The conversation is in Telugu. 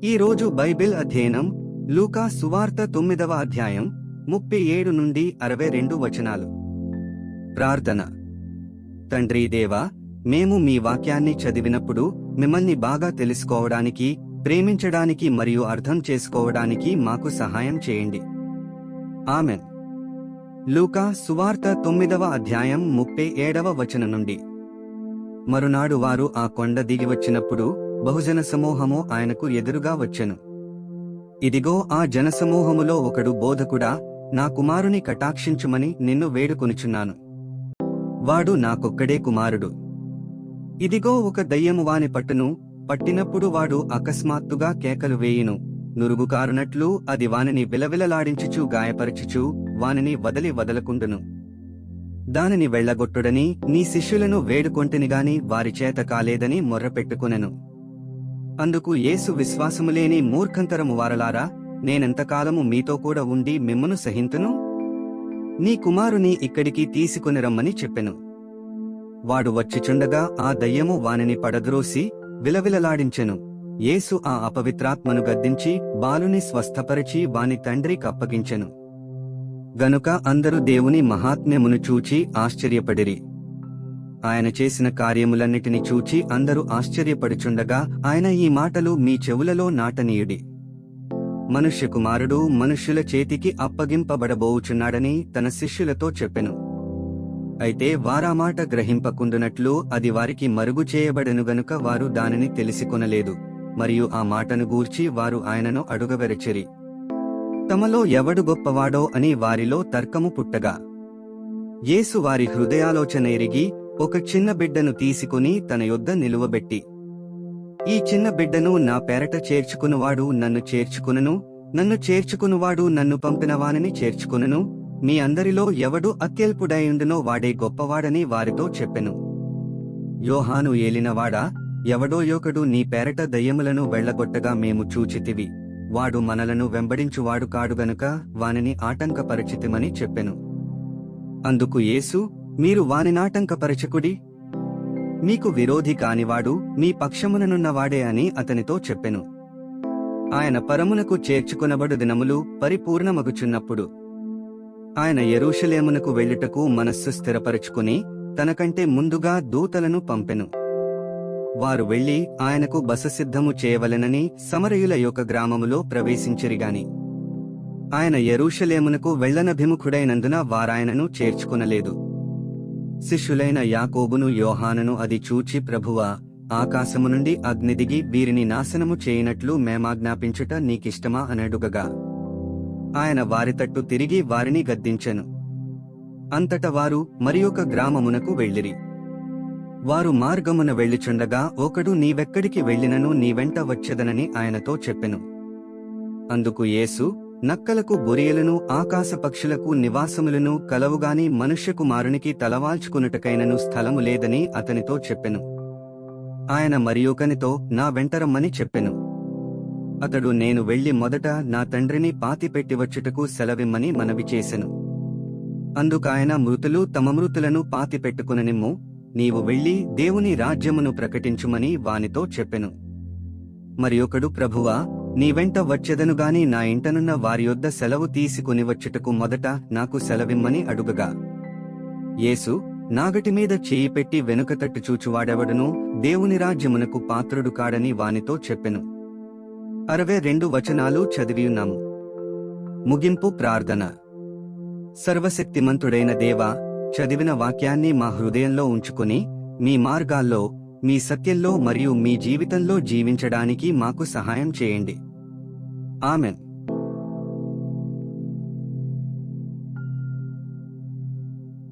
ఈ రోజు బైబిల్ అధ్యయనం లూకా సువార్త 9వ అధ్యాయం 37 నుండి 62 వచనాలు. ప్రార్థన. తండ్రి దేవా, మేము మీ వాక్యాన్ని చదివినప్పుడు మిమ్మల్ని బాగా తెలుసుకోవడానికి, ప్రేమించడానికి మరియు అర్థం చేసుకోవడానికి మాకు సహాయం చేయండి. ఆమెన్. లూకా సువార్త 9వ అధ్యాయం 37వ వచనం నుండి. మరునాడు వారు ఆ కొండ దిగి వచ్చినప్పుడు బహుజన సమూహము ఆయనకు ఎదురుగా వచ్చెను. ఇదిగో, ఆ జనసమూహములో ఒకడు, బోధకుడా, నా కుమారుని కటాక్షించుమని నిన్ను వేడుకొనుచున్నాను. వాడు నాకొక్కడే కుమారుడు. ఇదిగో, ఒక దయ్యము వాని పట్టినప్పుడు వాడు అకస్మాత్తుగా కేకలు వేయును. నురుగు కారునట్లు అది వానిని విలవిలలాడించుచు గాయపరచుచు వానిని వదలకుండును. దానిని వెళ్లగొట్టుడని నీ శిష్యులను వేడుకొంటినిగాని వారిచేత కాలేదని మొర్రపెట్టుకొనెను. అందుకు యేసు, విశ్వాసములేని మూర్ఖంతరము వారలారా, నేనెంతకాలము మీతో కూడా ఉండి మిమ్మును సహింతును? నీ కుమారుని ఇక్కడికి తీసుకుని రమ్మని చెప్పెను. వాడు వచ్చిచుండగా ఆ దయ్యము వానిని పడద్రోసి విలవిలలాడించెను. యేసు ఆ అపవిత్రాత్మను గద్దించి బాలుని స్వస్థపరిచి వాని తండ్రికి అప్పగించెను. గనుక అందరూ దేవుని మహాత్మ్యమును చూచి ఆశ్చర్యపడిరి. ఆయన చేసిన కార్యములన్నిటిని చూచి అందరూ ఆశ్చర్యపడుచుండగా ఆయన ఈ మాటలు మీ చెవులలో నాటనీయుడి. మనుష్య కుమారుడు మనుష్యుల చేతికి అప్పగింపబడబోవుచున్నాడని తన శిష్యులతో చెప్పెను. అయితే వారా మాట గ్రహింపకుండునట్లు అది వారికి మరుగు చేయబడెను గనుక వారు దానిని తెలిసికొనలేదు. మరియు ఆ మాటను గూర్చి వారు ఆయనను అడుగవెరచిరి. తమలో ఎవడు గొప్పవాడో అని వారిలో తర్కము పుట్టగా, యేసు వారి హృదయాలోచన ఎరిగి ఒక చిన్న బిడ్డను తీసుకుని తన యొద్ద నిలువబెట్టి, ఈ చిన్న బిడ్డను నా పేరట చేర్చుకునువాడు నన్ను చేర్చుకునును, నన్ను చేర్చుకునువాడు నన్ను పంపిన వానిని చేర్చుకునును. మీ అందరిలో ఎవడు అత్యల్పుడైయుండునో వాడే గొప్పవాడని వారితో చెప్పెను. యోహాను ఏలినవాడా, ఎవడో యొకడు నీ పేరట దయ్యములను వెళ్లగొట్టగా మేము చూచితివి. వాడు మనలను వెంబడించువాడు కాడు గనుక వానిని ఆటంకపరచితిమని చెప్పెను. అందుకు యేసు, మీరు వానినాటంకపరచకుడి. మీకు విరోధి కానివాడు మీ పక్షముననున్నవాడే అని అతనితో చెప్పెను. ఆయన పరమునకు చేర్చుకొనబడు దినములు పరిపూర్ణమగుచున్నప్పుడు ఆయన యెరూషలేమునకు వెళ్ళుటకు మనస్సు స్థిరపరచుకుని తనకంటే ముందుగా దూతలను పంపెను. వారు వెళ్లి ఆయనకు బస సిద్ధము చేయవలెనని సమరయుల యొక్క గ్రామములో ప్రవేశించిరిగాని ఆయన యెరూషలేమునకు వెళ్లనభిముఖుడైనందున వారాయనను చేర్చుకొనలేదు. శిష్యులైన యాకోబును యోహానును అది చూచి, ప్రభువా, ఆకాశము నుండి అగ్ని దిగి వీరిని నాశనము చేయనట్లు మేమాజ్ఞాపించుట నీకిష్టమా అనడుగగా ఆయన వారి తట్టు తిరిగి వారిని గద్దించెను. అంతట వారు మరియొక గ్రామమునకు వెళ్ళిరి. వారు మార్గమున వెళ్ళుచుండగా ఒకడు, నీవెక్కడికి వెళ్ళినను నీ వెంట వచ్చెదనని ఆయనతో చెప్పెను. అందుకు యేసు, నక్కలకు బొరియలను ఆకాశ పక్షులకు నివాసములను కలవుగాని మనుష్య కుమారునికి తలవాల్చుకునుటకైనను స్థలము లేదని అతనితో చెప్పెను. ఆయన మరియొకనితో, నా వెంటరమ్మని చెప్పెను. అతడు, నేను వెళ్లి మొదట నా తండ్రిని పాతిపెట్టివచ్చుటకు సెలవిమ్మని మనవి చేసెను. అందుకాయన, మృతులు తమ మృతులను పాతిపెట్టుకుననిమ్ము, నీవు వెళ్లి దేవుని రాజ్యమును ప్రకటించుమని వానితో చెప్పెను. మరియొకడు, ప్రభువా, నీ వెంట వచ్చెదనుగాని నా ఇంటనున్న వారి యొద్ద సెలవు తీసుకుని వచ్చుటకు మొదట నాకు సెలవిమ్మని అడుగగా యేసు, నాగటిమీద చేయి పెట్టి వెనుక తట్టు చూచువాడెవడునూ దేవుని రాజ్యమునకు పాత్రుడు కాడని వానితో చెప్పెను. 62 వచనాలు చదివియున్నాము. ముగింపు ప్రార్థన. సర్వశక్తిమంతుడైన దేవా, చదివిన వాక్యాన్ని మా హృదయంలో ఉంచుకుని మీ మార్గాల్లో, మీ సత్యంలో మరియు మీ జీవితంలో జీవించడానికి మాకు సహాయం చేయండి. ఆమెన్.